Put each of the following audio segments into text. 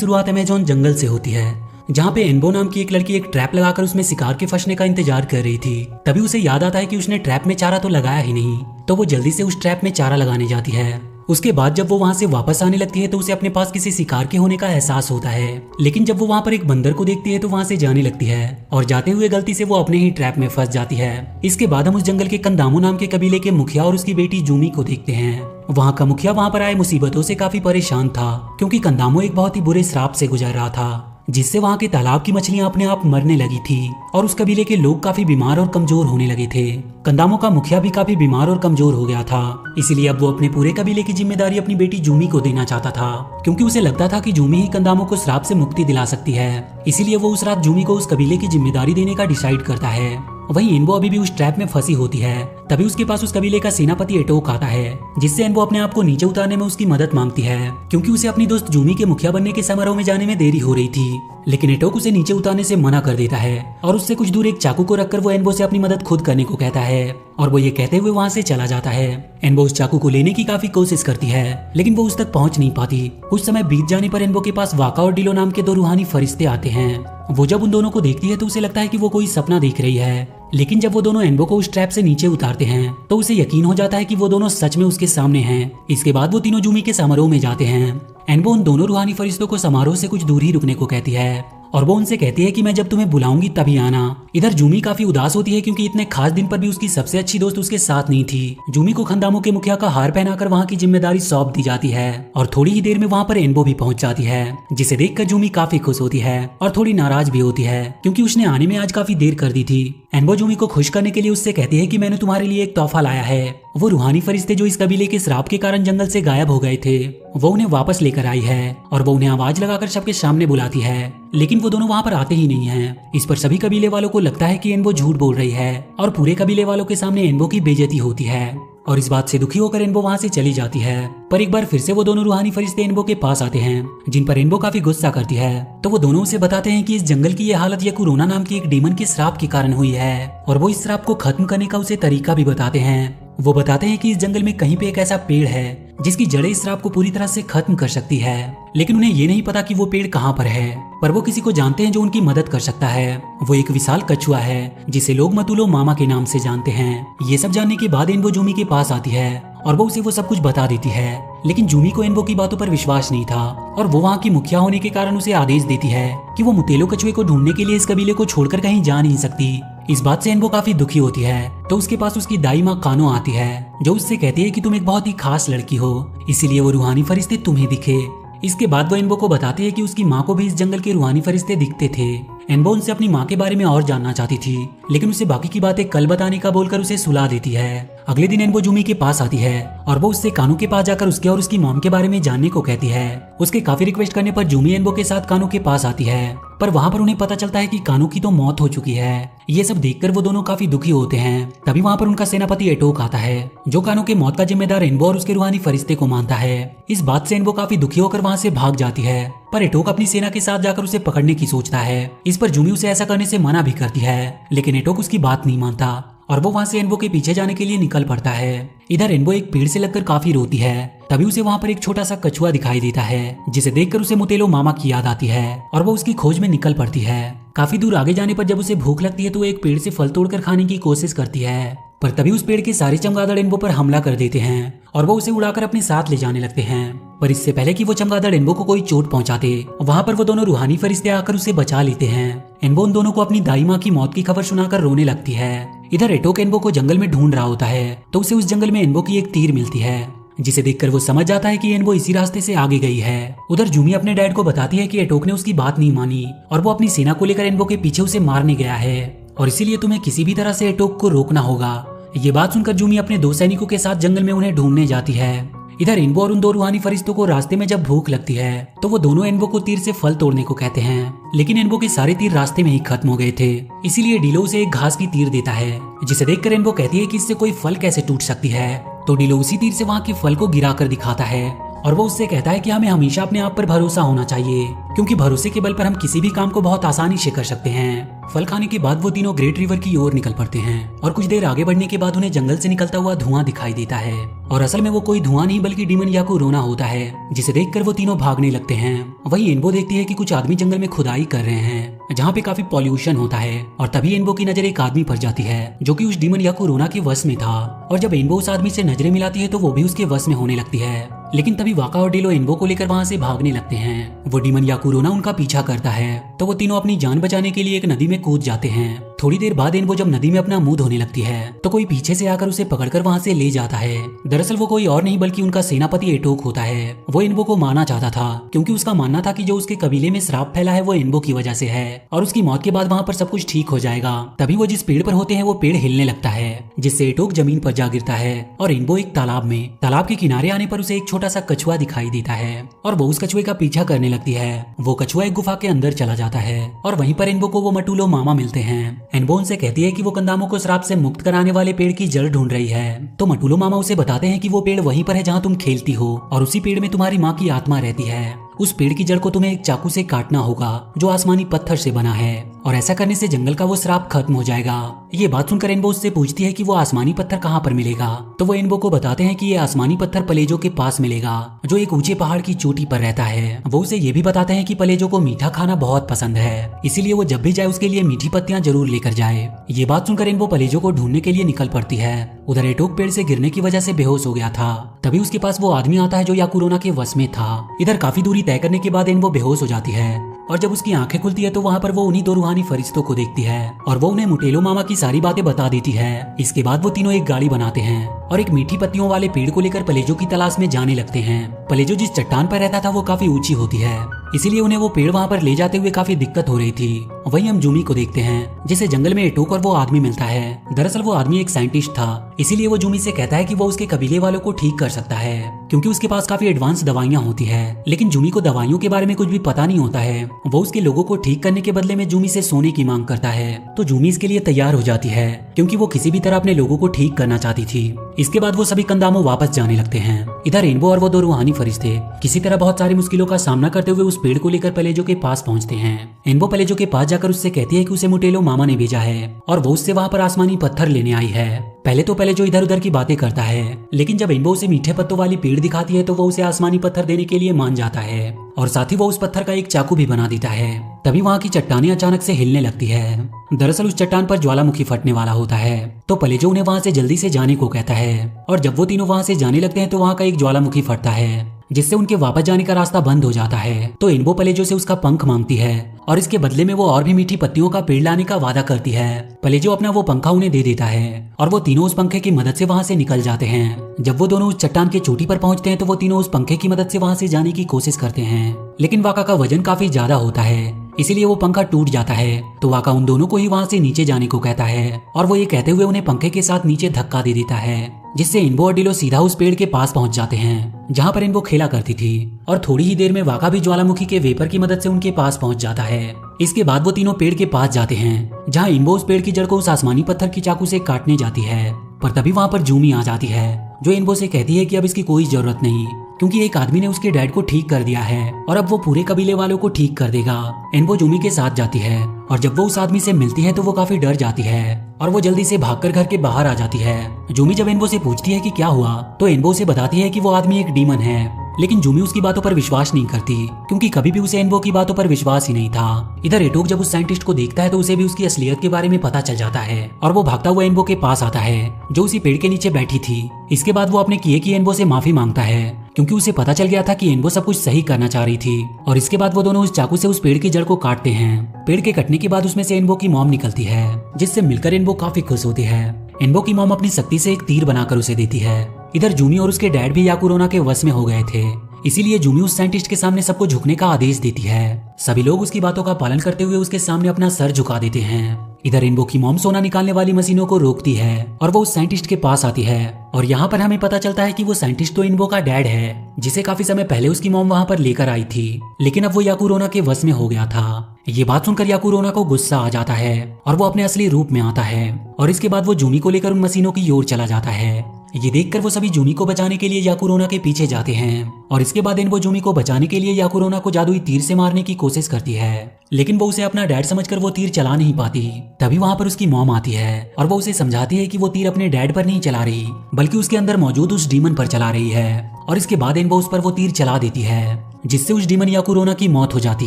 शुरुआत अमेज़न जंगल से होती है, जहाँ पे एनबो नाम की एक लड़की एक ट्रैप लगाकर उसमें शिकार के फंसने का इंतजार कर रही थी। तभी उसे याद आता है कि उसने ट्रैप में चारा तो लगाया ही नहीं, तो वो जल्दी से उस ट्रैप में चारा लगाने जाती है। उसके बाद जब वो वहाँ से वापस आने लगती है तो उसे अपने पास किसी शिकार के होने का एहसास होता है। लेकिन जब वो वहाँ पर एक बंदर को देखती है तो वहाँ से जाने लगती है और जाते हुए गलती से वो अपने ही ट्रैप में फंस जाती है। इसके बाद हम उस जंगल के कंदामू नाम के कबीले के मुखिया और उसकी बेटी जूमी को देखते हैं। वहाँ का मुखिया वहाँ पर आए मुसीबतों से काफी परेशान था, क्योंकि कंदामू एक बहुत ही बुरे श्राप से गुजर रहा था, जिससे वहाँ के तालाब की मछलियाँ अपने आप मरने लगी थी और उस कबीले के लोग काफी बीमार और कमजोर होने लगे थे। कंदामो का मुखिया भी काफी बीमार और कमजोर हो गया था, इसीलिए अब वो अपने पूरे कबीले की जिम्मेदारी अपनी बेटी जूमी को देना चाहता था, क्योंकि उसे लगता था कि जूमी ही कंदामो को श्राप से मुक्ति दिला सकती है। इसीलिए वो उस रात जूमी को उस कबीले की जिम्मेदारी देने का डिसाइड करता है। वहीं एनबो अभी भी उस ट्रैप में फंसी होती है। तभी उसके पास उस कबीले का सेनापति एटोक आता है, जिससे एनबो अपने आप को नीचे उतारने में उसकी मदद मांगती है, क्योंकि उसे अपनी दोस्त जूमी के मुखिया बनने के समारोह में जाने में देरी हो रही थी। लेकिन एटोक उसे नीचे उतारने से मना कर देता है और उससे कुछ दूर एक चाकू को रखकर वो एनबो से अपनी मदद खुद करने को कहता है और वो ये कहते हुए वहाँ से चला जाता है। एनबो उस चाकू को लेने की काफी कोशिश करती है, लेकिन वो उस तक पहुँच नहीं पाती। कुछ समय बीत जाने पर एनबो के पास वाका और डिलो नाम के दो रूहानी फरिश्ते आते हैं। वो जब उन दोनों को देखती है तो उसे लगता है कि वो कोई सपना देख रही है, लेकिन जब वो दोनों एनबो को उस ट्रैप से नीचे उतारते हैं तो उसे यकीन हो जाता है कि वो दोनों सच में उसके सामने हैं। इसके बाद वो तीनों जूमी के समारोह में जाते हैं। एनबो उन दोनों रूहानी फरिश्तों को समारोह से कुछ दूर ही रुकने को कहती है और वो उनसे कहती है कि मैं जब तुम्हें बुलाऊंगी तभी आना। इधर जूमी काफी उदास होती है, क्योंकि इतने खास दिन पर भी उसकी सबसे अच्छी दोस्त उसके साथ नहीं थी। जूमी को खंदामो के मुखिया का हार पहनाकर वहाँ की जिम्मेदारी सौंप दी जाती है और थोड़ी ही देर में वहाँ पर एनबो भी पहुँच जाती है, जिसे देखकर जूमी काफी खुश होती है और थोड़ी नाराज भी होती है, क्योंकि उसने आने में आज काफी देर कर दी थी। एनबो जूमी को खुश करने के लिए उससे कहती है कि मैंने तुम्हारे लिए एक तोहफा लाया है। वो रूहानी फरिश्ते जो इस कबीले के श्राप के कारण जंगल से गायब हो गए थे, वो उन्हें वापस लेकर आई है और वो उन्हें आवाज लगाकर सबके सामने बुलाती है, लेकिन वो दोनों वहाँ पर आते ही नहीं हैं। इस पर सभी कबीले वालों को लगता है कि एनबो झूठ बोल रही है और पूरे कबीले वालों के सामने एनबो की बेइज्जती होती है और इस बात से दुखी होकर एनबो वहाँ से चली जाती है। पर एक बार फिर से वो दोनों रूहानी फरिश्ते एनबो के पास आते हैं, जिन पर एनबो काफी गुस्सा करती है। तो वो दोनों उसे बताते हैं कि इस जंगल की ये हालत ये कोरोना नाम की एक डीमन के श्राप के कारण हुई है और वो इस श्राप को खत्म करने का उसे तरीका भी बताते हैं। वो बताते हैं कि इस जंगल में कहीं पे एक ऐसा पेड़ है जिसकी जड़ें इस श्राप को पूरी तरह से खत्म कर सकती है, लेकिन उन्हें ये नहीं पता कि वो पेड़ कहाँ पर है। पर वो किसी को जानते हैं जो उनकी मदद कर सकता है। वो एक विशाल कछुआ है जिसे लोग मतुलो मामा के नाम से जानते हैं। ये सब जानने के बाद एनबो जूमी के पास आती है और वो उसे वो सब कुछ बता देती है, लेकिन जूमी को एनबो की बातों पर विश्वास नहीं था और वो वहाँ की मुखिया होने के कारण उसे आदेश देती है कि वो मुतेलो कछुए को ढूंढने के लिए इस कबीले को छोड़कर कहीं जा नहीं सकती। इस बात से एनबो काफी दुखी होती है, तो उसके पास उसकी दाई माँ कानो आती है, जो उससे कहती है कि तुम एक बहुत ही खास लड़की हो, इसीलिए वो रूहानी फरिश्ते तुम्हें दिखे। इसके बाद वो एनबो को बताती है कि उसकी माँ को भी इस जंगल के रूहानी फरिश्ते दिखते थे। एनबो उनसे अपनी माँ के बारे में और जानना चाहती थी, लेकिन उसे बाकी की बातें कल बताने का बोलकर उसे सुला देती है। अगले दिन एनबो जूमी के पास आती है और वो उससे कानू के पास जाकर उसके और उसकी मॉम के बारे में जानने को कहती है। उसके काफी रिक्वेस्ट करने पर जूमी एनबो के साथ कानू के पास आती है, पर वहाँ पर उन्हें पता चलता है कि कानू की तो मौत हो चुकी है। ये सब देखकर वो दोनों काफी दुखी होते हैं। तभी वहाँ पर उनका सेनापति एटोक आता है, जो कानू के मौत का जिम्मेदार एनबो और उसके रूहानी फरिश्ते को मानता है। इस बात से एनबो काफी दुखी होकर वहाँ से भाग जाती है, पर एटोक अपनी सेना के साथ जाकर उसे पकड़ने की सोचता है। इस पर जूमी उसे ऐसा करने से मना भी करती है, लेकिन एटोक उसकी बात नहीं मानता और वो वहाँ से एनबो के पीछे जाने के लिए निकल पड़ता है। इधर एनबो एक पेड़ से लगकर काफी रोती है। तभी उसे वहाँ पर एक छोटा सा कछुआ दिखाई देता है, जिसे देखकर उसे मुतेलो मामा की याद आती है और वो उसकी खोज में निकल पड़ती है। काफी दूर आगे जाने पर जब उसे भूख लगती है तो वो एक पेड़ से फल तोड़कर खाने की कोशिश करती है, पर तभी उस पेड़ के सारे चमगादड़ एनबो पर हमला कर देते हैं और वो उसे उड़ाकर अपने साथ ले जाने लगते हैं। पर इससे पहले कि वो चमगादड़ एनबो को कोई चोट पहुंचाते, वहाँ पर वो दोनों रूहानी फरिश्ते आकर उसे बचा लेते हैं। एनबो उन दोनों को अपनी दाई माँ की मौत की खबर सुनाकर रोने लगती है। इधर एटोक एनबो को जंगल में ढूंढ रहा होता है, तो उसे उस जंगल में एनबो की एक तीर मिलती है, जिसे देखकर वो समझ जाता है कि एनबो इसी रास्ते से आगे गई है। उधर जूमी अपने डैड को बताती है कि एटोक ने उसकी बात नहीं मानी और वो अपनी सेना को लेकर एनबो के पीछे उसे मारने गया है और इसीलिए तुम्हें किसी भी तरह से एटोक को रोकना होगा। ये बात सुनकर जूमी अपने दो सैनिकों के साथ जंगल में उन्हें ढूंढने जाती है। इधर एनबो और उन दो रूहानी फरिश्तों को रास्ते में जब भूख लगती है तो वो दोनों एनबो को तीर से फल तोड़ने को कहते हैं, लेकिन एनबो के सारे तीर रास्ते में ही खत्म हो गए थे। इसीलिए डिलो उसे एक घास की तीर देता है, जिसे देखकर एनबो कहती है कि इससे कोई फल कैसे टूट सकती है। तो डिलो उसी तीर से वहाँ के फल को गिरा कर दिखाता है और वो उससे कहता है कि हमें हमेशा अपने आप पर भरोसा होना चाहिए, क्योंकि भरोसे के बल पर हम किसी भी काम को बहुत आसानी से कर सकते हैं। फल खाने के बाद वो तीनों ग्रेट रिवर की ओर निकल पड़ते हैं और कुछ देर आगे बढ़ने के बाद उन्हें जंगल से निकलता हुआ धुआं दिखाई देता है। और असल में वो कोई धुआं नहीं बल्कि डीमन याकुरोना होता है, जिसे देखकर वो तीनों भागने लगते हैं। वहीं एनबो देखती है कि कुछ आदमी जंगल में खुदाई कर रहे हैं जहाँ पे काफी पॉल्यूशन होता है। और तभी एनबो की नजर एक आदमी पर जाती है जो कि उस डीमन याकुरोना के वश में था। और जब एनबो उस आदमी से नजरें मिलाती है तो वो भी उसके वश में होने लगती है। लेकिन तभी वाका और डेलो एनबो को लेकर वहाँ से भागने लगते हैं। वो डीमन याकुरोना उनका पीछा करता है तो वो तीनों अपनी जान बचाने के लिए एक नदी में कूद जाते हैं। थोड़ी देर बाद एनबो जब नदी में अपना मुंह धोने लगती है तो कोई पीछे से आकर उसे पकड़कर वहाँ से ले जाता है। दरअसल वो कोई और नहीं बल्कि उनका सेनापति एटोक होता है। वो एनबो को मारना चाहता था क्योंकि उसका मानना था कि जो उसके कबीले में श्राप फैला है वो एनबो की वजह से है और उसकी मौत के बाद वहाँ पर सब कुछ ठीक हो जाएगा। तभी वो जिस पेड़ पर होते हैं वो पेड़ हिलने लगता है जिससे एटोक जमीन पर जा गिरता है और एनबो एक तालाब में। तालाब के किनारे आने पर उसे एक छोटा सा कछुआ दिखाई देता है और वो उस कछुए का पीछा करने लगती है। वो कछुआ एक गुफा के अंदर चला जाता है और वहीं पर एनबो को वो मटुलो मामा मिलते हैं। एनबो उनसे कहती है कि वो कंदामो को श्राप से मुक्त कराने वाले पेड़ की जड़ ढूंढ रही है। तो मटुलो मामा उसे बताते हैं कि वो पेड़ वहीं पर है जहाँ तुम खेलती हो और उसी पेड़ में तुम्हारी माँ की आत्मा रहती है। उस पेड़ की जड़ को तुम्हें एक चाकू से काटना होगा जो आसमानी पत्थर से बना है और ऐसा करने से जंगल का वो श्राप खत्म हो जाएगा। ये बात सुनकर एनबो उससे पूछती है कि वो आसमानी पत्थर कहाँ पर मिलेगा। तो वो एनबो को बताते हैं कि ये आसमानी पत्थर पलेजो के पास मिलेगा जो एक ऊंचे पहाड़ की चोटी पर रहता है। वो उसे ये भी बताते हैं कि पलेजो को मीठा खाना बहुत पसंद है, इसीलिए वो जब भी जाए उसके लिए मीठी पत्तियां जरूर लेकर जाए। ये बात सुनकर एनबो पलेजो को ढूंढने के लिए निकल पड़ती है। उधर एटोक पेड़ से गिरने की वजह से बेहोश हो गया था। तभी उसके पास वो आदमी आता है जो याकुरोना के वश में था। इधर काफी दूरी तय करने के बाद एनबो बेहोश हो जाती है और जब उसकी आंखें खुलती है तो वहाँ पर वो उन्हीं दो रूहानी फरिश्तों को देखती है और वो उन्हें मुटेलो मामा की सारी बातें बता देती है। इसके बाद वो तीनों एक गाड़ी बनाते हैं और एक मीठी पत्तियों वाले पेड़ को लेकर पलेजो की तलाश में जाने लगते हैं। पलेजो जिस चट्टान पर रहता था वो काफी ऊंची होती है, इसीलिए उन्हें वो पेड़ वहाँ पर ले जाते हुए काफी दिक्कत हो रही थी। वहीं हम जूमी को देखते हैं जिसे जंगल में एटोक और वो आदमी मिलता है। दरअसल वो आदमी एक साइंटिस्ट था, इसीलिए वो जूमी से कहता है कि वो उसके कबीले वालों को ठीक कर सकता है क्योंकि उसके पास काफी एडवांस दवाइयाँ होती है। लेकिन जूमी को दवाइयों के बारे में कुछ भी पता नहीं होता है। वो उसके लोगों को ठीक करने के बदले में जूमी से सोने की मांग करता है तो जूमी इसके लिए तैयार हो जाती है क्योंकि वो किसी भी तरह अपने लोगों को ठीक करना चाहती थी। इसके बाद वो सभी कंदामो वापस जाने लगते हैं। इधर एनबो और वो दो रूहानी फरिश्ते किसी तरह बहुत सारी मुश्किलों का सामना करते हुए उस पेड़ को लेकर पलेजो के पास पहुंचते हैं। एनबो पलेजो के पास जाकर उससे कहती है कि उसे मुटेलो मामा ने भेजा है और वो उससे वहाँ पर आसमानी पत्थर लेने आई है। पहले तो पलेजो इधर उधर की बातें करता है, लेकिन जब एनबो उसे मीठे पत्तों वाली पेड़ दिखाती है तो वो उसे आसमानी पत्थर देने के लिए मान जाता है और साथ ही वो उस पत्थर का एक चाकू भी बना देता है। तभी वहाँ की चट्टानें अचानक से हिलने लगती है। दरअसल उस चट्टान पर ज्वालामुखी फटने वाला होता है तो पलेजो उन्हें वहाँ से जल्दी से जाने को कहता है और जब वो तीनों वहाँ से जाने लगते हैं तो वहाँ का एक ज्वालामुखी फटता है जिससे उनके वापस जाने का रास्ता बंद हो जाता है। तो एनबो पलेजो से उसका पंख मांगती है और इसके बदले में वो और भी मीठी पत्तियों का पेड़ लाने का वादा करती है। पलेजो अपना वो पंखा उन्हें दे देता है और वो तीनों उस पंखे की मदद से वहाँ से निकल जाते हैं। जब वो दोनों उस चट्टान के चोटी पर पहुंचते हैं तो वो तीनों उस पंखे की मदद से वहाँ से जाने की कोशिश करते हैं, लेकिन वाका का वजन काफी ज्यादा होता है, इसीलिए वो पंखा टूट जाता है। तो वाका उन दोनों को ही वहाँ से नीचे जाने को कहता है और वो ये कहते हुए उन्हें पंखे के साथ नीचे धक्का दे देता है, जिससे एनबो और डिलो सीधा उस पेड़ के पास पहुंच जाते हैं जहाँ पर एनबो खेला करती थी और थोड़ी ही देर में वाका भी ज्वालामुखी के वेपर की मदद से उनके पास पहुंच जाता है। इसके बाद वो तीनों पेड़ के पास जाते हैं जहाँ एनबो उस पेड़ की जड़ को उस आसमानी पत्थर की चाकू से काटने जाती है, पर तभी वहाँ पर जूमी आ जाती है जो एनबो से कहती है कि अब इसकी कोई जरूरत नहीं क्योंकि एक आदमी ने उसके डैड को ठीक कर दिया है और अब वो पूरे कबीले वालों को ठीक कर देगा। एनबो जूमी के साथ जाती है और जब वो उस आदमी से मिलती है तो वो काफी डर जाती है और वो जल्दी से भागकर घर के बाहर आ जाती है। जूमी जब एनबो से पूछती है कि क्या हुआ तो एनबो उसे बताती है कि वो आदमी एक डीमन है, लेकिन जूमी उसकी बातों पर विश्वास नहीं करती क्योंकि कभी भी उसे एनबो की बातों पर विश्वास ही नहीं था। इधर एटोक जब उस साइंटिस्ट को देखता है तो उसे भी उसकी असलियत के बारे में पता चल जाता है और वो भागता हुआ एनबो के पास आता है जो उसी पेड़ के नीचे बैठी थी। इसके बाद वो अपने किए की एनबो से माफी मांगता है क्योंकि उसे पता चल गया था कि एनबो सब कुछ सही करना चाह रही थी। और इसके बाद वो दोनों उस चाकू से उस पेड़ की जड़ को काटते हैं। पेड़ के कटने के बाद उसमें से एनबो की मॉम निकलती है जिससे मिलकर एनबो काफी खुश होती है। एनबो की मॉम अपनी शक्ति से एक तीर बनाकर उसे देती है। इधर जूमी और उसके डैड भी याकुरोना के वश में हो गए थे, इसीलिए जूमी उस साइंटिस्ट के सामने सबको झुकने का आदेश देती है। सभी लोग उसकी बातों का पालन करते हुए उसके सामने अपना सर झुका देते हैं। इधर एनबो की मॉम सोना निकालने वाली मशीनों को रोकती है और वो उस साइंटिस्ट के पास आती है और यहाँ पर हमें पता चलता है कि वो साइंटिस्ट तो एनबो का डैड है जिसे काफी समय पहले उसकी मॉम वहाँ पर लेकर आई थी, लेकिन अब वो याकुरोना के वश में हो गया था। ये बात सुनकर याकुरोना को गुस्सा आ जाता है और वो अपने असली रूप में आता है और इसके बाद वो जूमी को लेकर उन मशीनों की ओर चला जाता है। ये देखकर वो सभी जूमी को बचाने के लिए याकुरोना के पीछे जाते हैं और इसके बाद एनबो जूमी को बचाने के लिए याकुरोना को जादुई तीर से मारने की कोशिश करती है, लेकिन वो उसे अपना डैड समझकर वो तीर चला नहीं पाती। तभी वहाँ पर उसकी मॉम आती है और वो उसे समझाती है कि वो तीर अपने डैड पर नहीं चला रही बल्कि उसके अंदर मौजूद उस डीमन पर चला रही है। और इसके बाद एनबो उस पर वो तीर चला देती है, जिससे उस डीमन याकुरोना की मौत हो जाती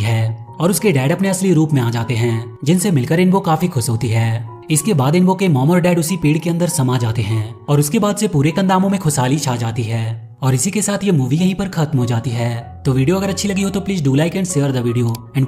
है और उसके डैड अपने असली रूप में आ जाते हैं, जिनसे मिलकर एनबो काफी खुश होती है। इसके बाद एनबो के मॉम और डैड उसी पेड़ के अंदर समा जाते हैं और उसके बाद से पूरे कंदामों में खुशहाली छा जाती है। और इसी के साथ ये मूवी यहीं पर खत्म हो जाती है। तो वीडियो अगर अच्छी लगी हो तो please do like and share the video and